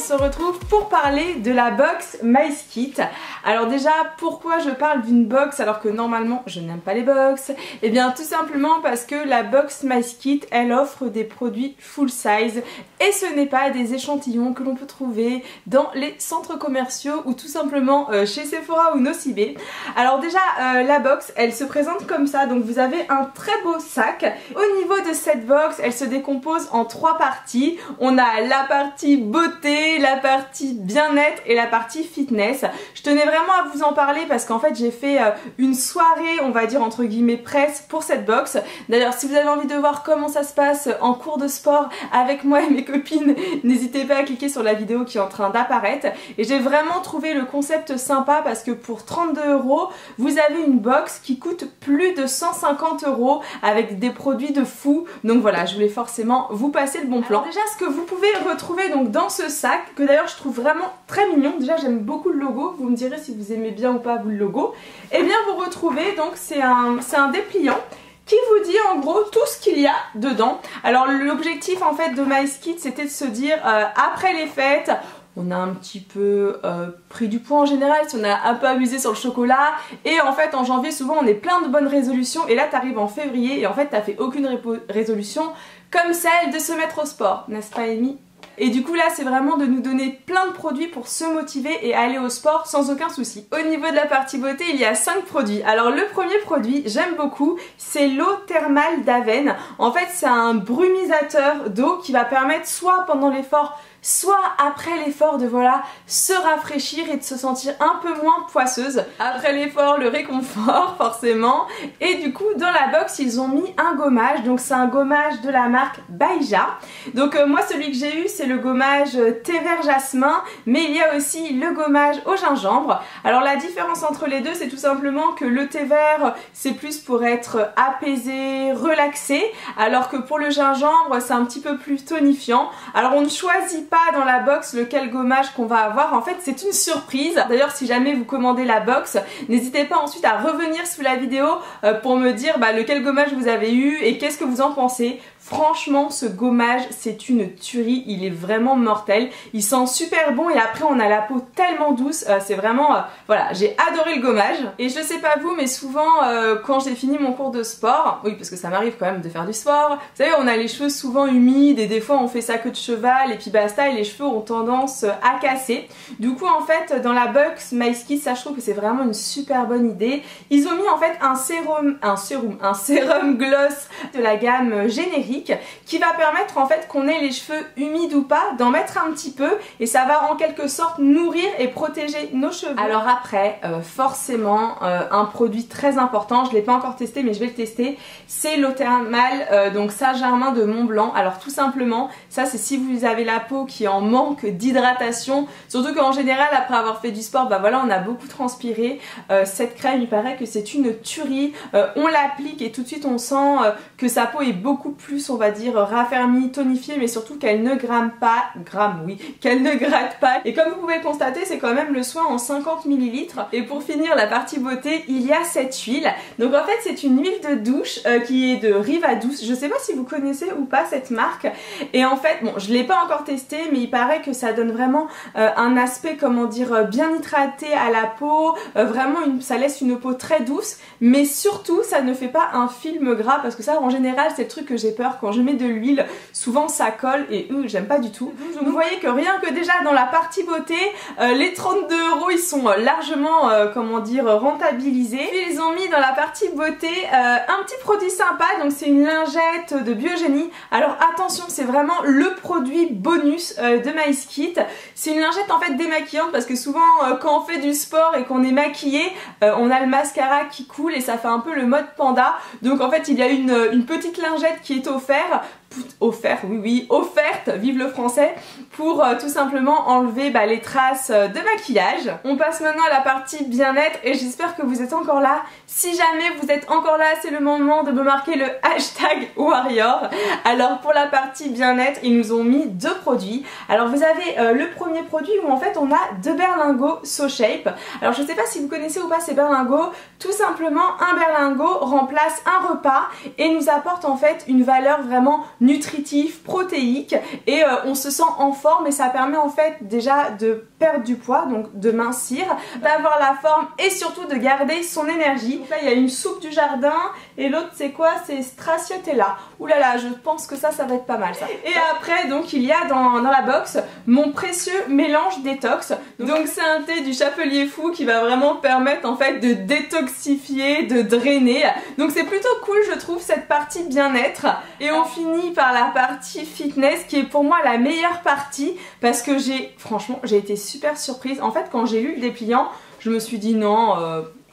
se retrouve pour parler de la box MySkit. Alors déjà, pourquoi je parle d'une box alors que normalement je n'aime pas les box? Eh bien tout simplement parce que la box MySkit, elle offre des produits full size et ce n'est pas des échantillons que l'on peut trouver dans les centres commerciaux ou tout simplement chez Sephora ou Nocibé. Alors déjà, la box, elle se présente comme ça, donc vous avez un très beau sac. Au niveau de cette box, elle se décompose en 3 parties. On a la partie beauté, la partie bien-être et la partie fitness. Je tenais vraiment à vous en parler parce qu'en fait j'ai fait une soirée, on va dire entre guillemets presse pour cette box. D'ailleurs si vous avez envie de voir comment ça se passe en cours de sport avec moi et mes copines, n'hésitez pas à cliquer sur la vidéo qui est en train d'apparaître. Et j'ai vraiment trouvé le concept sympa parce que pour 32 €, vous avez une box qui coûte plus de 150 € avec des produits de fou. Donc voilà, je voulais forcément vous passer le bon plan. Alors déjà, ce que vous pouvez retrouver donc dans ce sac, que d'ailleurs je trouve vraiment très mignon, déjà j'aime beaucoup le logo, vous me direz si vous aimez bien ou pas vous le logo, et bien vous retrouvez donc c'est un dépliant qui vous dit en gros tout ce qu'il y a dedans. Alors l'objectif en fait de MySkit, c'était de se dire après les fêtes, on a un petit peu pris du poids en général, si on a un peu abusé sur le chocolat, et en fait en janvier souvent on est plein de bonnes résolutions, et là t'arrives en février et en fait t'as fait aucune résolution comme celle de se mettre au sport, n'est-ce pas Amy? Et du coup là c'est vraiment de nous donner plein de produits pour se motiver et aller au sport sans aucun souci. Au niveau de la partie beauté, il y a 5 produits. Alors le premier produit, j'aime beaucoup, c'est l'eau thermale d'Aven. En fait c'est un brumisateur d'eau qui va permettre soit pendant l'effort, soit après l'effort de voilà se rafraîchir et de se sentir un peu moins poisseuse. Après l'effort, le réconfort forcément. Et du coup dans la box ils ont mis un gommage, donc c'est un gommage de la marque Baija. Donc moi celui que j'ai eu c'est le gommage thé vert jasmin, mais il y a aussi le gommage au gingembre. Alors la différence entre les deux, c'est tout simplement que le thé vert c'est plus pour être apaisé, relaxé, alors que pour le gingembre c'est un petit peu plus tonifiant. Alors on ne choisit pas dans la box lequel gommage qu'on va avoir, en fait c'est une surprise. D'ailleurs si jamais vous commandez la box, n'hésitez pas ensuite à revenir sous la vidéo pour me dire lequel gommage vous avez eu et qu'est-ce que vous en pensez. Franchement ce gommage c'est une tuerie, il est vraiment mortel, il sent super bon et après on a la peau tellement douce, c'est vraiment, voilà, j'ai adoré le gommage. Et je sais pas vous mais souvent quand j'ai fini mon cours de sport, oui parce que ça m'arrive quand même de faire du sport, vous savez on a les cheveux souvent humides et des fois on fait sa queue de cheval et puis basta et les cheveux ont tendance à casser. Du coup en fait dans la box MySkit, ça je trouve que c'est vraiment une super bonne idée. Ils ont mis en fait un sérum gloss de la gamme générique qui va permettre en fait qu'on ait les cheveux humides ou pas, d'en mettre un petit peu et ça va en quelque sorte nourrir et protéger nos cheveux. Alors après forcément un produit très important, je ne l'ai pas encore testé mais je vais le tester, c'est l'eau thermale donc Saint-Germain de Mont-Blanc. Alors tout simplement ça c'est si vous avez la peau qui est en manque d'hydratation, surtout qu'en général après avoir fait du sport voilà on a beaucoup transpiré, cette crème il paraît que c'est une tuerie, on l'applique et tout de suite on sent que sa peau est beaucoup plus on va dire raffermie, tonifiée, mais surtout qu'elle ne qu'elle ne gratte pas. Et comme vous pouvez le constater, c'est quand même le soin en 50 ml. Et pour finir la partie beauté, il y a cette huile. Donc en fait c'est une huile de douche qui est de Riva Douce. Je sais pas si vous connaissez ou pas cette marque. Et en fait, bon je l'ai pas encore testé, mais il paraît que ça donne vraiment un aspect comment dire bien hydraté à la peau. Vraiment ça laisse une peau très douce, mais surtout ça ne fait pas un film gras parce que ça en général c'est le truc que j'ai peur quand je mets de l'huile, souvent ça colle et j'aime pas du tout. Donc vous voyez que rien que déjà dans la partie beauté, les 32 € ils sont largement comment dire rentabilisés. Et ils ont mis dans la partie beauté un petit produit sympa, donc c'est une lingette de Biogénie. Alors attention, c'est vraiment le produit bonus de MySkit. C'est une lingette en fait démaquillante parce que souvent quand on fait du sport et qu'on est maquillé, on a le mascara qui coule et ça fait un peu le mode panda. Donc en fait il y a une petite lingette qui est offerte, vive le français, pour tout simplement enlever les traces de maquillage. On passe maintenant à la partie bien-être et j'espère que vous êtes encore là. Si jamais vous êtes encore là, c'est le moment de me marquer le hashtag Warrior. Alors pour la partie bien-être, ils nous ont mis 2 produits. Alors vous avez le premier produit où en fait on a 2 berlingots So Shape. Alors je sais pas si vous connaissez ou pas ces berlingots, tout simplement un berlingot remplace un repas et nous apporte en fait une valeur vraiment nutritif, protéique et on se sent en forme et ça permet en fait déjà de perdre du poids, donc de mincir, d'avoir la forme et surtout de garder son énergie. Donc là il y a une soupe du jardin et l'autre c'est quoi? C'est stracciatella. Ouh là là, je pense que ça va être pas mal ça. Et après donc il y a dans la box mon précieux mélange détox. Donc c'est un thé du Chapelier Fou qui va vraiment permettre en fait de détoxifier, de drainer. Donc c'est plutôt cool je trouve cette partie bien-être. Et on finit par la partie fitness qui est pour moi la meilleure partie parce que franchement j'ai été super surprise. En fait quand j'ai lu le dépliant je me suis dit non,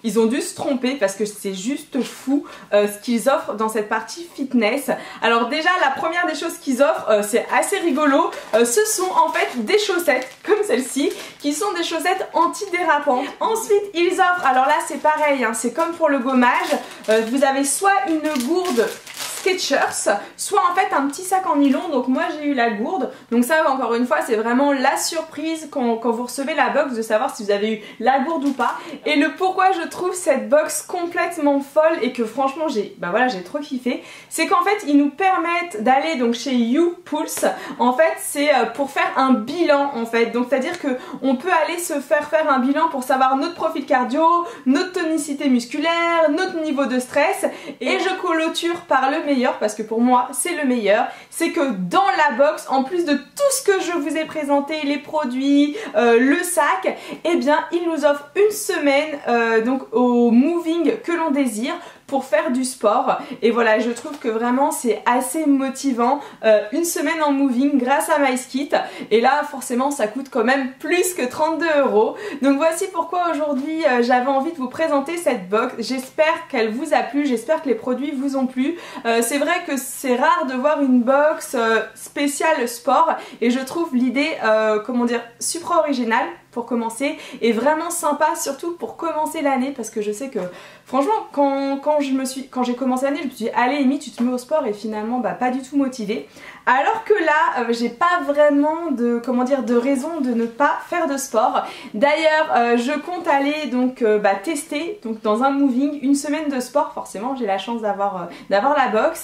ils ont dû se tromper parce que c'est juste fou ce qu'ils offrent dans cette partie fitness. Alors déjà la première des choses qu'ils offrent, c'est assez rigolo, ce sont en fait des chaussettes comme celle-ci qui sont des chaussettes antidérapantes. Ensuite ils offrent, alors là c'est pareil, hein, c'est comme pour le gommage, vous avez soit une gourde Skechers, soit en fait un petit sac en nylon. Donc moi j'ai eu la gourde, donc ça encore une fois c'est vraiment la surprise quand vous recevez la box de savoir si vous avez eu la gourde ou pas. Et le pourquoi je trouve cette box complètement folle et que franchement j'ai trop kiffé, c'est qu'en fait ils nous permettent d'aller donc chez YouPulse. En fait c'est pour faire un bilan en fait, donc c'est à dire que on peut aller se faire un bilan pour savoir notre profil cardio, notre tonicité musculaire, notre niveau de stress. Et je clôture par le meilleur parce que pour moi c'est le meilleur, c'est que dans la box en plus de tout ce que je vous ai présenté, les produits, le sac, eh bien il nous offre une semaine donc au moving que l'on désire pour faire du sport. Et voilà, je trouve que vraiment c'est assez motivant, une semaine en moving grâce à MySkit. Et là forcément ça coûte quand même plus que 32 €. Donc voici pourquoi aujourd'hui j'avais envie de vous présenter cette box. J'espère qu'elle vous a plu, j'espère que les produits vous ont plu. C'est vrai que c'est rare de voir une box spéciale sport et je trouve l'idée comment dire, super originale pour commencer et vraiment sympa surtout pour commencer l'année parce que je sais que franchement quand j'ai commencé l'année je me suis dit allez Amy tu te mets au sport et finalement pas du tout motivée, alors que là j'ai pas vraiment de de raison de ne pas faire de sport. D'ailleurs je compte aller donc tester donc dans un moving une semaine de sport. Forcément j'ai la chance d'avoir la box